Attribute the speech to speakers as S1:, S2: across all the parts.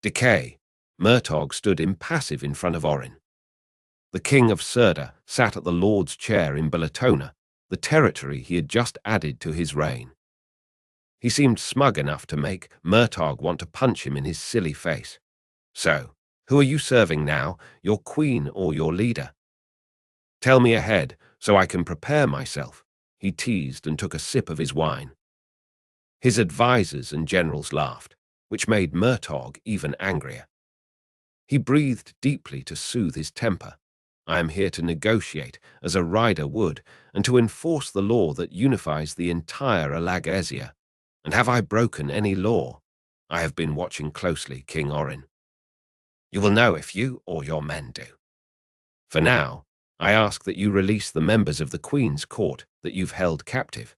S1: Decay. Murtogh stood impassive in front of Orin. The king of Serda sat at the lord's chair in Bellatona, the territory he had just added to his reign. He seemed smug enough to make Murtogh want to punch him in his silly face. So, who are you serving now, your queen or your leader? Tell me ahead, so I can prepare myself, he teased and took a sip of his wine. His advisers and generals laughed, which made Murtogh even angrier. He breathed deeply to soothe his temper. I am here to negotiate, as a rider would, and to enforce the law that unifies the entire Alagaesia. And have I broken any law? I have been watching closely, King Orin. You will know if you or your men do. For now, I ask that you release the members of the Queen's court that you've held captive.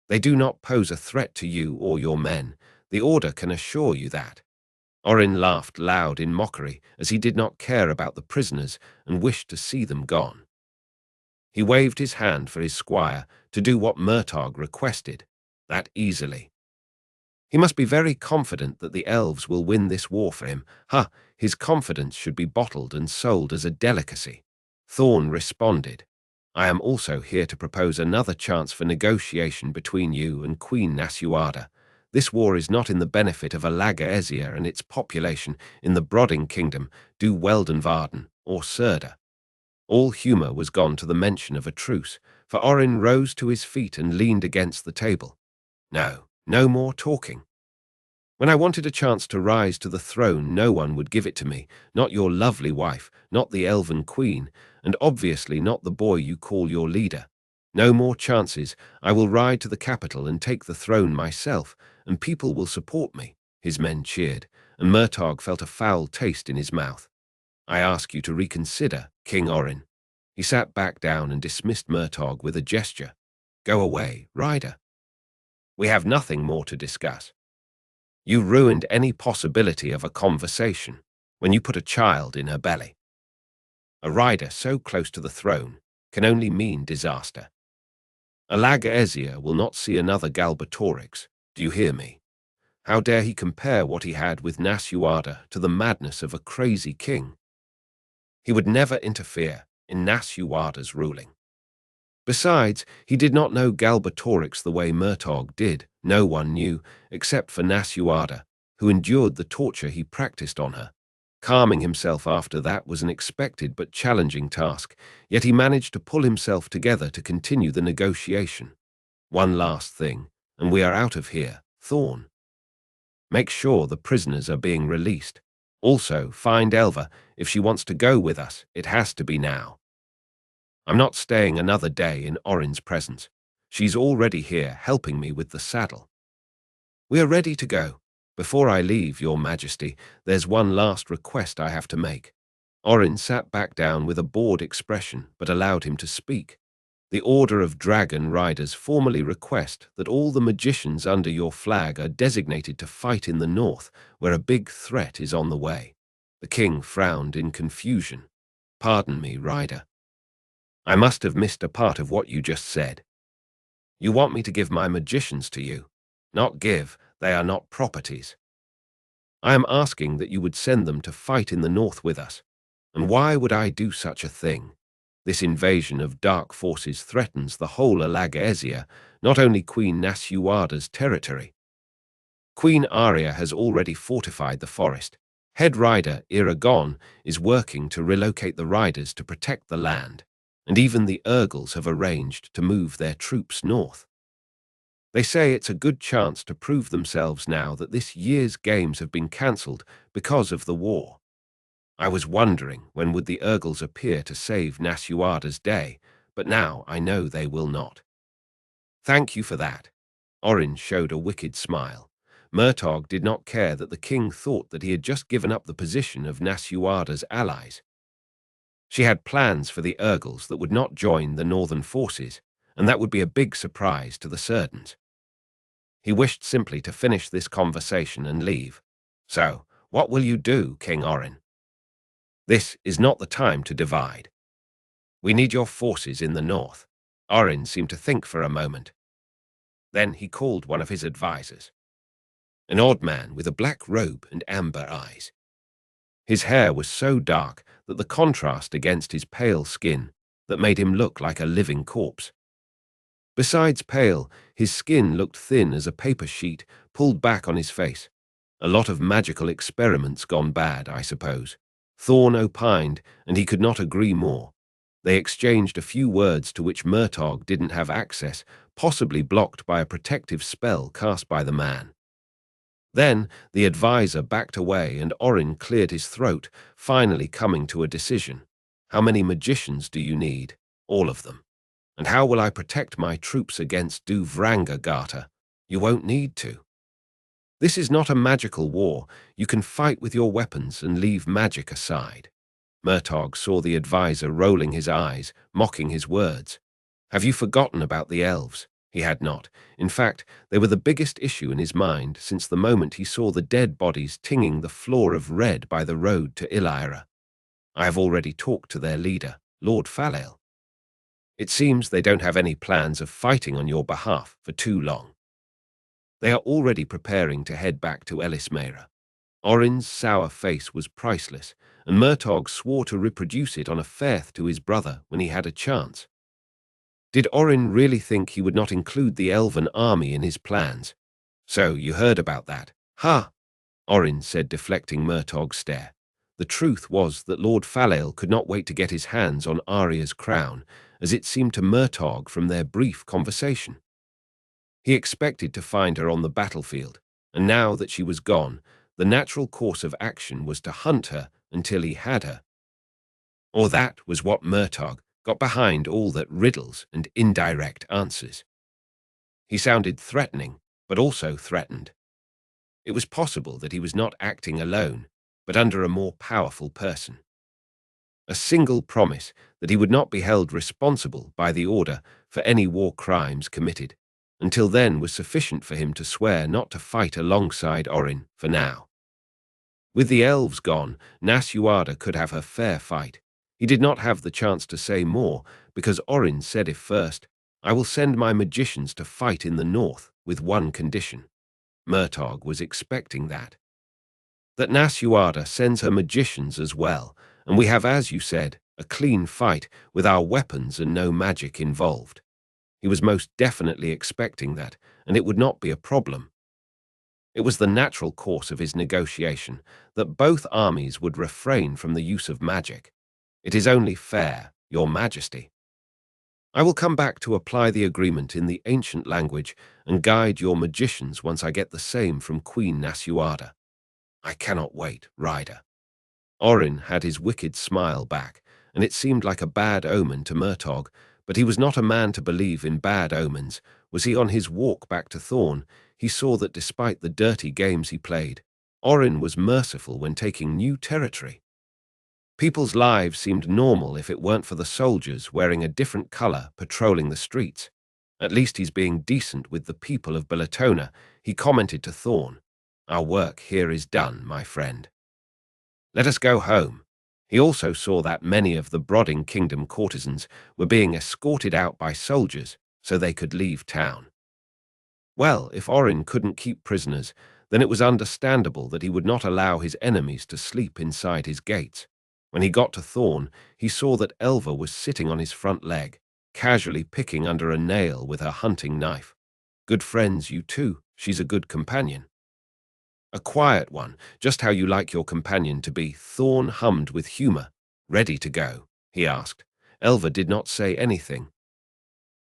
S1: They do not pose a threat to you or your men. The order can assure you that. Orin laughed loud in mockery, as he did not care about the prisoners and wished to see them gone. He waved his hand for his squire to do what Murtogh requested, that easily. He must be very confident that the elves will win this war for him. His confidence should be bottled and sold as a delicacy. Thorn responded, I am also here to propose another chance for negotiation between you and Queen Nasuada. This war is not in the benefit of Alagaesia and its population in the Brodding Kingdom, do Weldenvarden or Serda. All humour was gone to the mention of a truce, for Orin rose to his feet and leaned against the table. No more talking. When I wanted a chance to rise to the throne, no one would give it to me, not your lovely wife, not the elven queen, and obviously not the boy you call your leader. No more chances. I will ride to the capital and take the throne myself, and people will support me. His men cheered, and Murtogh felt a foul taste in his mouth. I ask you to reconsider, King Orin. He sat back down and dismissed Murtogh with a gesture. Go away, rider. We have nothing more to discuss. You ruined any possibility of a conversation when you put a child in her belly. A rider so close to the throne can only mean disaster. Alagaesia will not see another Galbatorix. Do you hear me? How dare he compare what he had with Nasuada to the madness of a crazy king? He would never interfere in Nasuada's ruling. Besides, he did not know Galbatorix the way Murtogh did. No one knew, except for Nasuada, who endured the torture he practiced on her. Calming himself after that was an expected but challenging task, yet he managed to pull himself together to continue the negotiation. One last thing, and we are out of here, Thorn. Make sure the prisoners are being released. Also, find Elva. If she wants to go with us, it has to be now. I'm not staying another day in Orin's presence. She's already here, helping me with the saddle. We are ready to go. Before I leave, Your Majesty, there's one last request I have to make. Orin sat back down with a bored expression, but allowed him to speak. The Order of Dragon Riders formally request that all the magicians under your flag are designated to fight in the north, where a big threat is on the way. The king frowned in confusion. Pardon me, rider. I must have missed a part of what you just said. You want me to give my magicians to you? Not give, they are not properties. I am asking that you would send them to fight in the north with us. And why would I do such a thing? This invasion of dark forces threatens the whole Alagaesia, not only Queen Nasuada's territory. Queen Arya has already fortified the forest. Head rider Eragon is working to relocate the riders to protect the land, and even the Urgles have arranged to move their troops north. They say it's a good chance to prove themselves now that this year's games have been cancelled because of the war. I was wondering when would the Urgles appear to save Nasuada's day, but now I know they will not. Thank you for that. Orin showed a wicked smile. Murtogh did not care that the king thought that he had just given up the position of Nasuada's allies. She had plans for the Urgles that would not join the northern forces, and that would be a big surprise to the Serdans. He wished simply to finish this conversation and leave. So, what will you do, King Orin? This is not the time to divide. We need your forces in the north. Orin seemed to think for a moment. Then he called one of his advisors. an odd man with a black robe and amber eyes. His hair was so dark that the contrast against his pale skin that made him look like a living corpse. Besides pale, his skin looked thin as a paper sheet pulled back on his face. A lot of magical experiments gone bad, I suppose. Thorn opined, and he could not agree more. They exchanged a few words to which Murtagh didn't have access, possibly blocked by a protective spell cast by the man. Then the advisor backed away and Orin cleared his throat, finally coming to a decision. How many magicians do you need? All of them. And how will I protect my troops against Duvranga? You won't need to. This is not a magical war. You can fight with your weapons and leave magic aside. Murtagh saw the advisor rolling his eyes, mocking his words. Have you forgotten about the elves? He had not. In fact, they were the biggest issue in his mind since the moment he saw the dead bodies tinging the floor of red by the road to Illyra. I have already talked to their leader, Lord Falael. It seems they don't have any plans of fighting on your behalf for too long. They are already preparing to head back to Elismera. Orin's sour face was priceless, and Murtagh swore to reproduce it on a faith to his brother when he had a chance. Did Orin really think he would not include the elven army in his plans? So you heard about that. Ha! Orin said, deflecting Murtagh's stare. The truth was that Lord Falael could not wait to get his hands on Arya's crown, as it seemed to Murtagh from their brief conversation. He expected to find her on the battlefield, and now that she was gone, the natural course of action was to hunt her until he had her. Or that was what Murtagh got behind all that riddles and indirect answers. He sounded threatening, but also threatened. It was possible that he was not acting alone, but under a more powerful person. A single promise that he would not be held responsible by the Order for any war crimes committed. Until then was sufficient for him to swear not to fight alongside Orin for now. With the elves gone, Nasuada could have her fair fight. He did not have the chance to say more, because Orin said if first, I will send my magicians to fight in the north with one condition. Murtagh was expecting that. That Nasuada sends her magicians as well, and we have, as you said, a clean fight with our weapons and no magic involved. He was most definitely expecting that, and it would not be a problem. It was the natural course of his negotiation that both armies would refrain from the use of magic. It is only fair, Your Majesty. I will come back to apply the agreement in the ancient language and guide your magicians once I get the same from Queen Nasuada. I cannot wait, Ryder. Orin had his wicked smile back, and it seemed like a bad omen to Murtagh, but he was not a man to believe in bad omens. Was he on his walk back to Thorn, he saw that despite the dirty games he played, Orin was merciful when taking new territory. People's lives seemed normal if it weren't for the soldiers wearing a different color patrolling the streets. At least he's being decent with the people of Bellatona, he commented to Thorn. Our work here is done, my friend. Let us go home. He also saw that many of the Brodding Kingdom courtesans were being escorted out by soldiers so they could leave town. Well, if Orin couldn't keep prisoners, then it was understandable that he would not allow his enemies to sleep inside his gates. When he got to Thorn, he saw that Elva was sitting on his front leg, casually picking under a nail with her hunting knife. Good friends, you too. She's a good companion. A quiet one, just how you like your companion to be. Thorn hummed with humor. Ready to go, he asked. Elva did not say anything.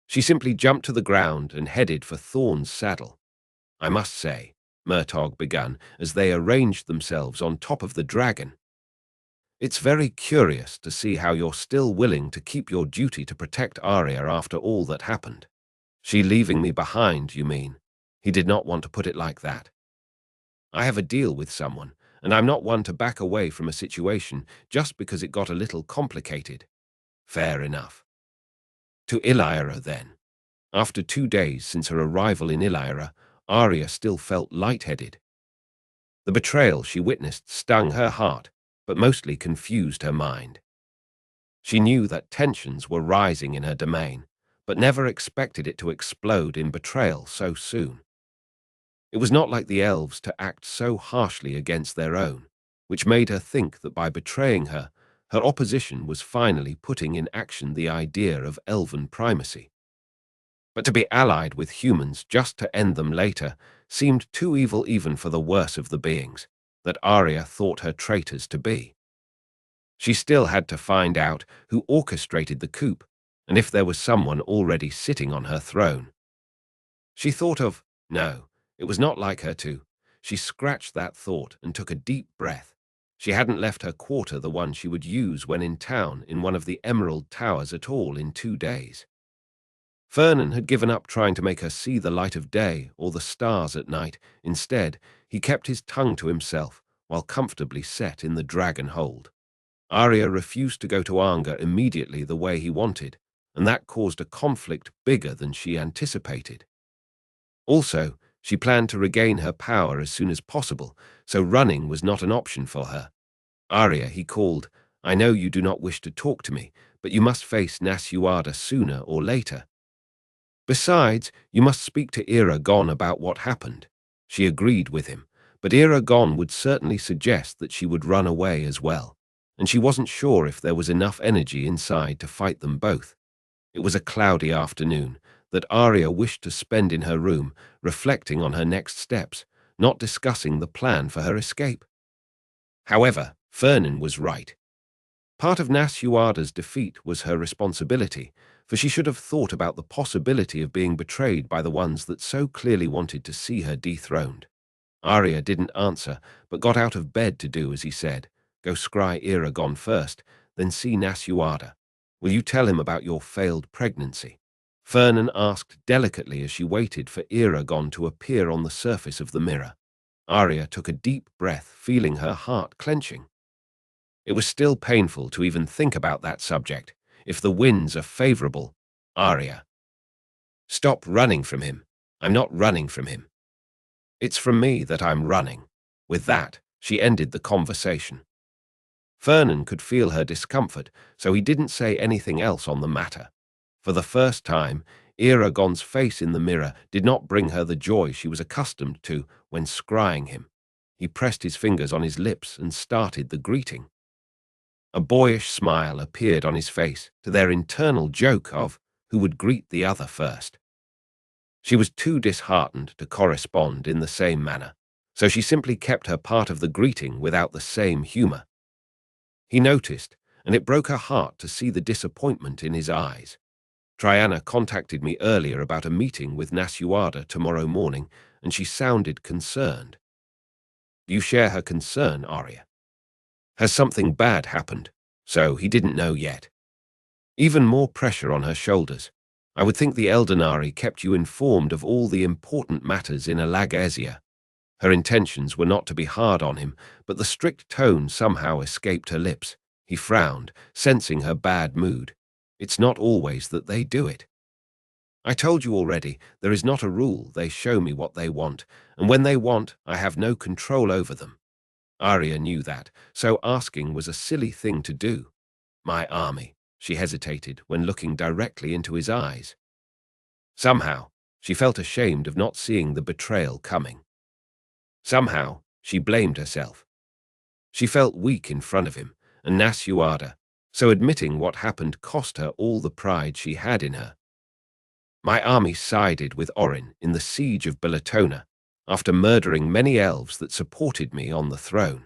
S1: She simply jumped to the ground and headed for Thorn's saddle. I must say, Murtagh began as they arranged themselves on top of the dragon. It's very curious to see how you're still willing to keep your duty to protect Arya after all that happened. She leaving me behind, you mean? He did not want to put it like that. I have a deal with someone, and I'm not one to back away from a situation just because it got a little complicated. Fair enough. To Illyra, then. After 2 days since her arrival in Illyra, Arya still felt lightheaded. The betrayal she witnessed stung her heart, but mostly confused her mind. She knew that tensions were rising in her domain, but never expected it to explode in betrayal so soon. It was not like the elves to act so harshly against their own, which made her think that by betraying her, her opposition was finally putting in action the idea of elven primacy. But to be allied with humans just to end them later seemed too evil even for the worst of the beings that Arya thought her traitors to be. She still had to find out who orchestrated the coup, and if there was someone already sitting on her throne. She thought of, no, it was not like her to. She scratched that thought and took a deep breath. She hadn't left her quarter, the one she would use when in town, in one of the Emerald Towers at all in 2 days. Vernon had given up trying to make her see the light of day or the stars at night. Instead, he kept his tongue to himself while comfortably set in the dragon hold. Arya refused to go to Anga immediately the way he wanted, and that caused a conflict bigger than she anticipated. Also, she planned to regain her power as soon as possible, so running was not an option for her. Arya, he called, I know you do not wish to talk to me, but you must face Nasuada sooner or later. Besides, you must speak to Eragon about what happened. She agreed with him, but Eragon would certainly suggest that she would run away as well, and she wasn't sure if there was enough energy inside to fight them both. It was a cloudy afternoon that Arya wished to spend in her room, reflecting on her next steps, not discussing the plan for her escape. However, Vernon was right. Part of Nasuada's defeat was her responsibility, for she should have thought about the possibility of being betrayed by the ones that so clearly wanted to see her dethroned. Arya didn't answer, but got out of bed to do as he said. Go scry Eragon first, then see Nasuada. Will you tell him about your failed pregnancy? Vernon asked delicately as she waited for Eragon to appear on the surface of the mirror. Arya took a deep breath, feeling her heart clenching. It was still painful to even think about that subject. If the winds are favorable, Arya. Stop running from him. I'm not running from him. It's from me that I'm running. With that, she ended the conversation. Vernon could feel her discomfort, so he didn't say anything else on the matter. For the first time, Eragon's face in the mirror did not bring her the joy she was accustomed to when scrying him. He pressed his fingers on his lips and started the greeting. A boyish smile appeared on his face to their internal joke of who would greet the other first. She was too disheartened to correspond in the same manner, so she simply kept her part of the greeting without the same humor. He noticed, and it broke her heart to see the disappointment in his eyes. Triana contacted me earlier about a meeting with Nasuada tomorrow morning, and she sounded concerned. Do you share her concern, Arya? Has something bad happened? So he didn't know yet. Even more pressure on her shoulders. I would think the Eldenari kept you informed of all the important matters in Alagaezia. Her intentions were not to be hard on him, but the strict tone somehow escaped her lips. He frowned, sensing her bad mood. It's not always that they do it. I told you already, there is not a rule. They show me what they want, and when they want, I have no control over them. Arya knew that, so asking was a silly thing to do. My army, she hesitated when looking directly into his eyes. Somehow, she felt ashamed of not seeing the betrayal coming. Somehow, she blamed herself. She felt weak in front of him, and Nasuada, so admitting what happened cost her all the pride she had in her. My army sided with Orin in the siege of Bellatona, after murdering many elves that supported me on the throne.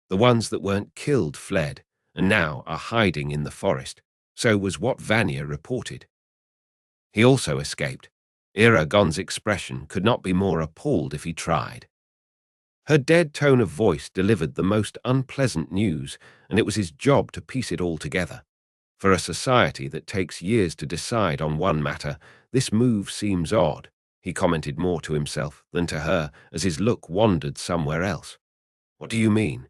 S1: The ones that weren't killed fled, and now are hiding in the forest, so was what Vanya reported. He also escaped. Eragon's expression could not be more appalled if he tried. Her dead tone of voice delivered the most unpleasant news, and it was his job to piece it all together. For a society that takes years to decide on one matter, this move seems odd. He commented more to himself than to her as his look wandered somewhere else. What do you mean?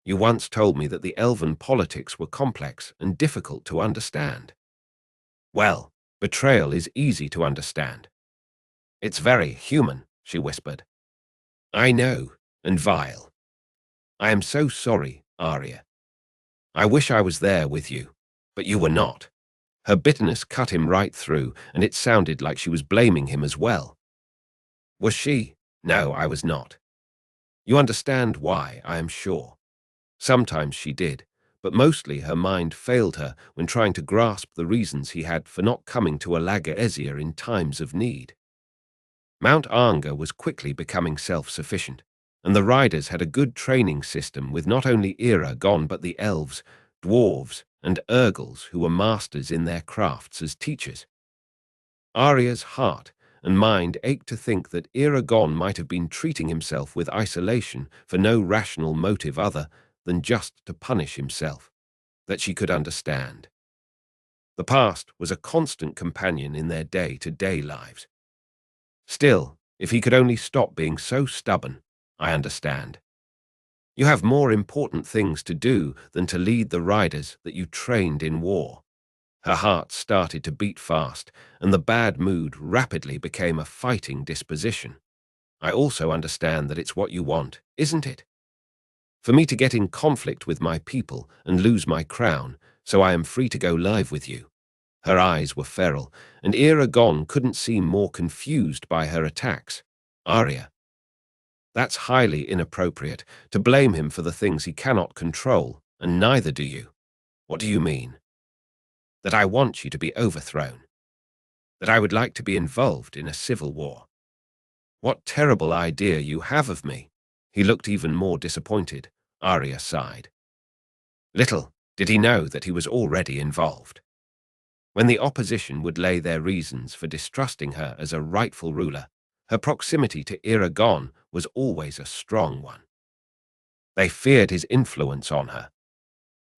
S1: You once told me that the elven politics were complex and difficult to understand. Well, betrayal is easy to understand. It's very human, she whispered. I know, and vile. I am so sorry, Arya. I wish I was there with you, but you were not. Her bitterness cut him right through, and it sounded like she was blaming him as well. Was she? No, I was not. You understand why, I am sure. Sometimes she did, but mostly her mind failed her when trying to grasp the reasons he had for not coming to Alagaezia in times of need. Mount Anga was quickly becoming self-sufficient, and the riders had a good training system with not only Eragon but the elves, dwarves, and Urgles who were masters in their crafts as teachers. Arya's heart and mind ached to think that Eragon might have been treating himself with isolation for no rational motive other than just to punish himself, that she could understand. The past was a constant companion in their day-to-day lives. Still, if he could only stop being so stubborn, I understand. You have more important things to do than to lead the riders that you trained in war. Her heart started to beat fast, and the bad mood rapidly became a fighting disposition. I also understand that it's what you want, isn't it? For me to get in conflict with my people and lose my crown, so I am free to go live with you. Her eyes were feral, and Eragon couldn't seem more confused by her attacks. Arya. That's highly inappropriate, to blame him for the things he cannot control, and neither do you. What do you mean? That I want you to be overthrown. That I would like to be involved in a civil war. What terrible idea you have of me. He looked even more disappointed. Arya sighed. Little did he know that he was already involved. When the opposition would lay their reasons for distrusting her as a rightful ruler, her proximity to Eragon was always a strong one. They feared his influence on her.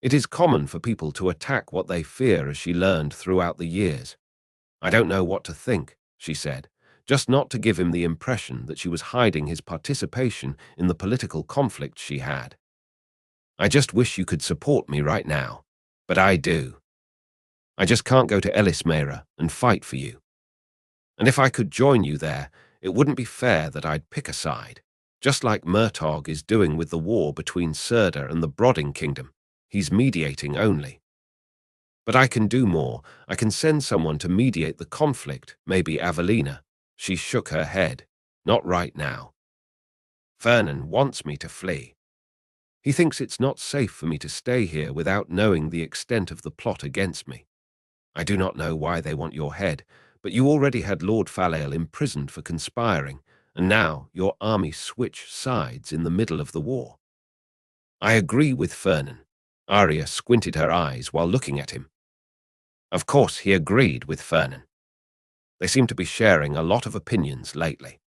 S1: It is common for people to attack what they fear, as she learned throughout the years. I don't know what to think, she said, just not to give him the impression that she was hiding his participation in the political conflict she had. I just wish you could support me right now, but I do. I just can't go to Elismera and fight for you. And if I could join you there, it wouldn't be fair that I'd pick a side, just like Murtagh is doing with the war between Serda and the Brodding Kingdom. He's mediating only. But I can do more. I can send someone to mediate the conflict, maybe Avelina. She shook her head. Not right now. Vernon wants me to flee. He thinks it's not safe for me to stay here without knowing the extent of the plot against me. I do not know why they want your head, but you already had Lord Falael imprisoned for conspiring, and now your army switch sides in the middle of the war. I agree with Vernon. Arya squinted her eyes while looking at him. Of course he agreed with Vernon. They seem to be sharing a lot of opinions lately.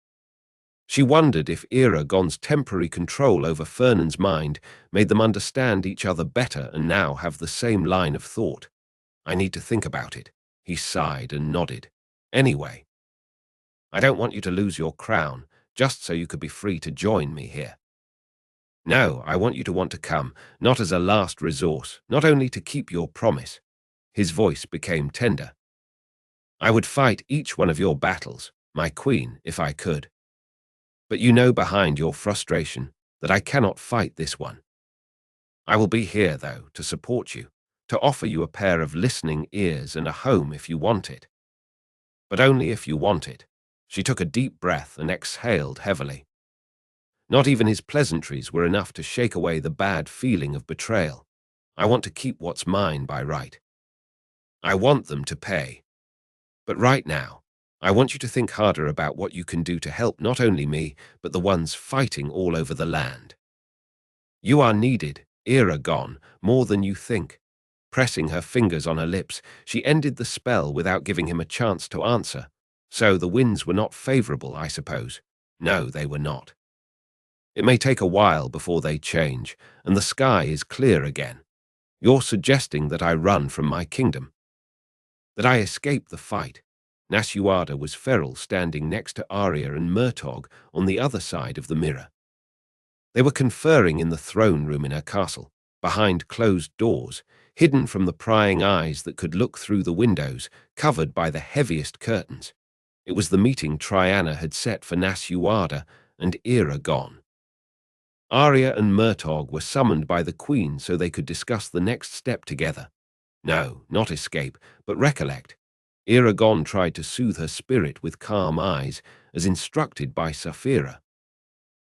S1: She wondered if Eragon's temporary control over Vernon's mind made them understand each other better and now have the same line of thought. I need to think about it. He sighed and nodded. Anyway, I don't want you to lose your crown, just so you could be free to join me here. No, I want you to want to come, not as a last resource, not only to keep your promise. His voice became tender. I would fight each one of your battles, my queen, if I could. But you know behind your frustration that I cannot fight this one. I will be here, though, to support you, to offer you a pair of listening ears and a home if you want it. But only if you want it. She took a deep breath and exhaled heavily. Not even his pleasantries were enough to shake away the bad feeling of betrayal. I want to keep what's mine by right. I want them to pay. But right now, I want you to think harder about what you can do to help not only me, but the ones fighting all over the land. You are needed, Eragon, more than you think. Pressing her fingers on her lips, she ended the spell without giving him a chance to answer. So the winds were not favorable, I suppose. No, they were not. It may take a while before they change, and the sky is clear again. You're suggesting that I run from my kingdom, that I escape the fight. Nasuada was feral, standing next to Arya and Murtagh on the other side of the mirror. They were conferring in the throne room in her castle, behind closed doors, hidden from the prying eyes that could look through the windows, covered by the heaviest curtains. It was the meeting Triana had set for Nasuada and Eragon. Arya and Murtagh were summoned by the Queen so they could discuss the next step together. No, not escape, but recollect. Eragon tried to soothe her spirit with calm eyes, as instructed by Saphira.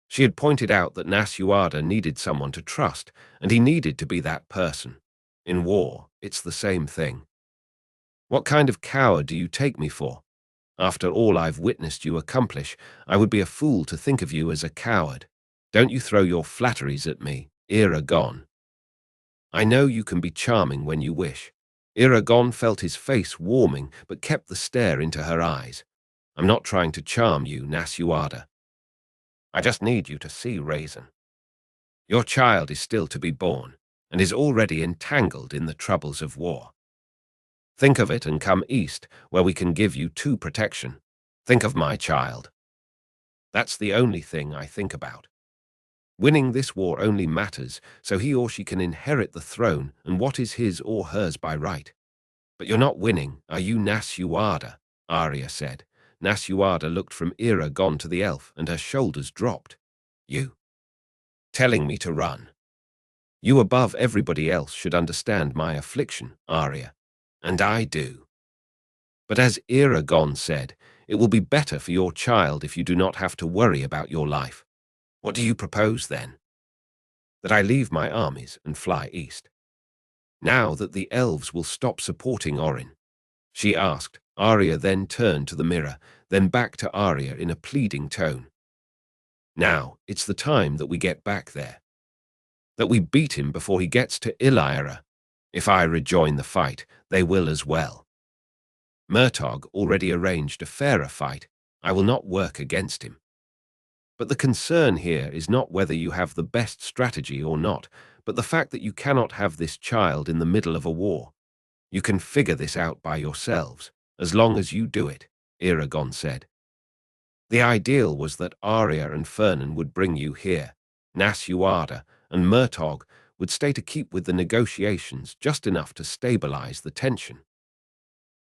S1: She had pointed out that Nasuada needed someone to trust, and he needed to be that person. In war, it's the same thing. What kind of coward do you take me for? After all I've witnessed you accomplish, I would be a fool to think of you as a coward. Don't you throw your flatteries at me, Eragon. I know you can be charming when you wish. Eragon felt his face warming, but kept the stare into her eyes. I'm not trying to charm you, Nasuada. I just need you to see Raisin. Your child is still to be born, and is already entangled in the troubles of war. Think of it and come east, where we can give you true protection. Think of my child. That's the only thing I think about. Winning this war only matters so he or she can inherit the throne and what is his or hers by right. But you're not winning, are you, Nasuada? Arya said. Nasuada looked from Eragon to the elf, and her shoulders dropped. You? Telling me to run? You above everybody else should understand my affliction, Arya. And I do. But as Eragon said, it will be better for your child if you do not have to worry about your life. What do you propose, then? That I leave my armies and fly east. Now that the elves will stop supporting Orin? She asked. Arya then turned to the mirror, then back to Arya in a pleading tone. Now, it's the time that we get back there. That we beat him before he gets to Illyra. If I rejoin the fight, they will as well. Murtogh already arranged a fairer fight. I will not work against him. But the concern here is not whether you have the best strategy or not, but the fact that you cannot have this child in the middle of a war. You can figure this out by yourselves, as long as you do it, Eragon said. The ideal was that Arya and Fernan would bring you here. Nasuada and Murtogh would stay to keep with the negotiations just enough to stabilize the tension.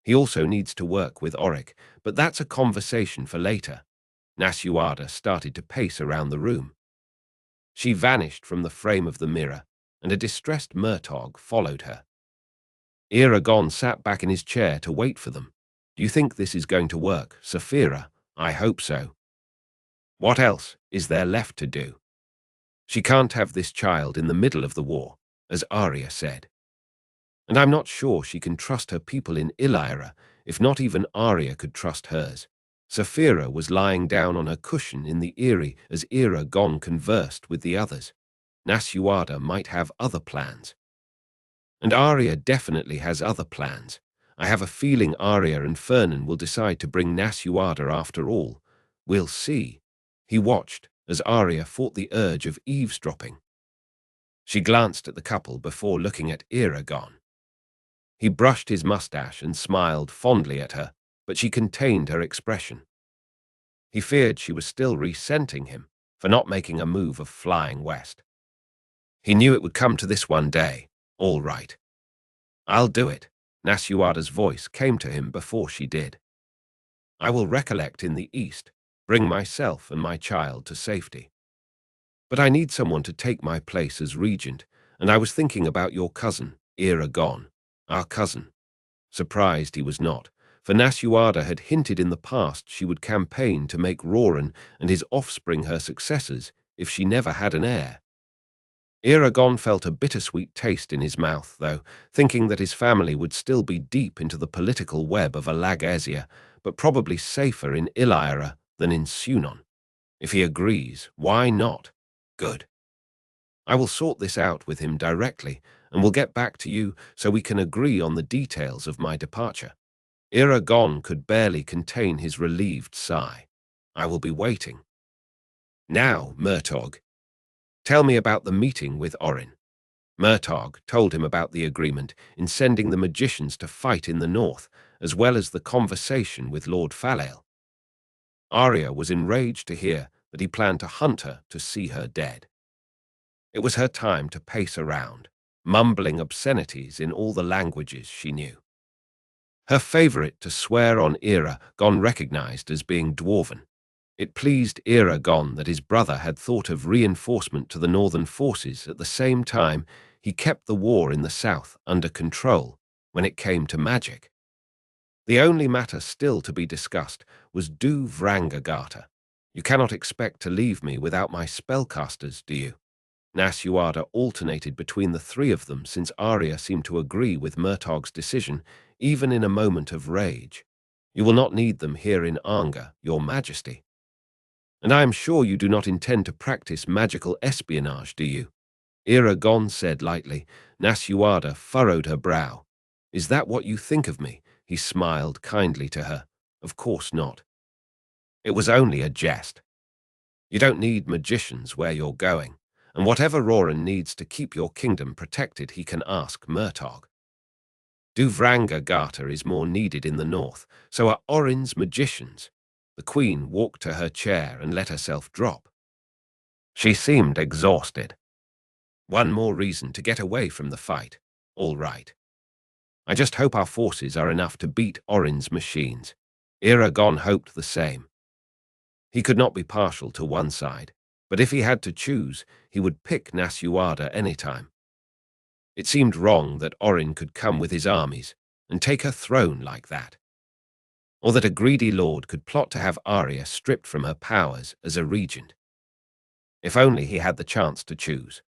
S1: He also needs to work with Oric, but that's a conversation for later. Nasuada started to pace around the room. She vanished from the frame of the mirror, and a distressed Murtogh followed her. Eragon sat back in his chair to wait for them. Do you think this is going to work, Saphira? I hope so. What else is there left to do? She can't have this child in the middle of the war, as Arya said. And I'm not sure she can trust her people in Illyra, if not even Arya could trust hers. Saphira was lying down on her cushion in the eyrie as Eragon conversed with the others. Nasuada might have other plans. And Arya definitely has other plans. I have a feeling Arya and Fernan will decide to bring Nasuada after all. We'll see. He watched as Arya fought the urge of eavesdropping. She glanced at the couple before looking at Eragon. He brushed his mustache and smiled fondly at her, but she contained her expression. He feared she was still resenting him for not making a move of flying west. He knew it would come to this one day. All right. I'll do it. Nasuada's voice came to him before she did. I will recollect in the east, bring myself and my child to safety. But I need someone to take my place as regent, and I was thinking about your cousin, Eragon, our cousin. Surprised he was not, for Nasuada had hinted in the past she would campaign to make Roran and his offspring her successors if she never had an heir. Eragon felt a bittersweet taste in his mouth, though, thinking that his family would still be deep into the political web of Alagasia, but probably safer in Illyra than in Sunon. If he agrees, why not? Good. I will sort this out with him directly, and will get back to you so we can agree on the details of my departure. Eragon could barely contain his relieved sigh. I will be waiting. Now, Murtogh, tell me about the meeting with Orin. Murtogh told him about the agreement in sending the magicians to fight in the north, as well as the conversation with Lord Falael. Arya was enraged to hear that he planned to hunt her to see her dead. It was her time to pace around, mumbling obscenities in all the languages she knew. Her favorite to swear on Eragon recognized as being dwarven. It pleased Eragon that his brother had thought of reinforcement to the northern forces at the same time he kept the war in the south under control when it came to magic. The only matter still to be discussed was Du Vrangagata. You cannot expect to leave me without my spellcasters, do you? Nasuada alternated between the three of them since Arya seemed to agree with Murtagh's decision, even in a moment of rage. You will not need them here in Anga, your majesty. And I am sure you do not intend to practice magical espionage, do you? Eragon said lightly. Nasuada furrowed her brow. Is that what you think of me? He smiled kindly to her. Of course not. It was only a jest. You don't need magicians where you're going, and whatever Roran needs to keep your kingdom protected he can ask Murtagh. Duvranga Gata is more needed in the north, so are Orin's magicians. The queen walked to her chair and let herself drop. She seemed exhausted. One more reason to get away from the fight. All right. I just hope our forces are enough to beat Orin's machines. Eragon hoped the same. He could not be partial to one side, but if he had to choose, he would pick Nasuada anytime. It seemed wrong that Orin could come with his armies and take her throne like that, or that a greedy lord could plot to have Arya stripped from her powers as a regent. If only he had the chance to choose.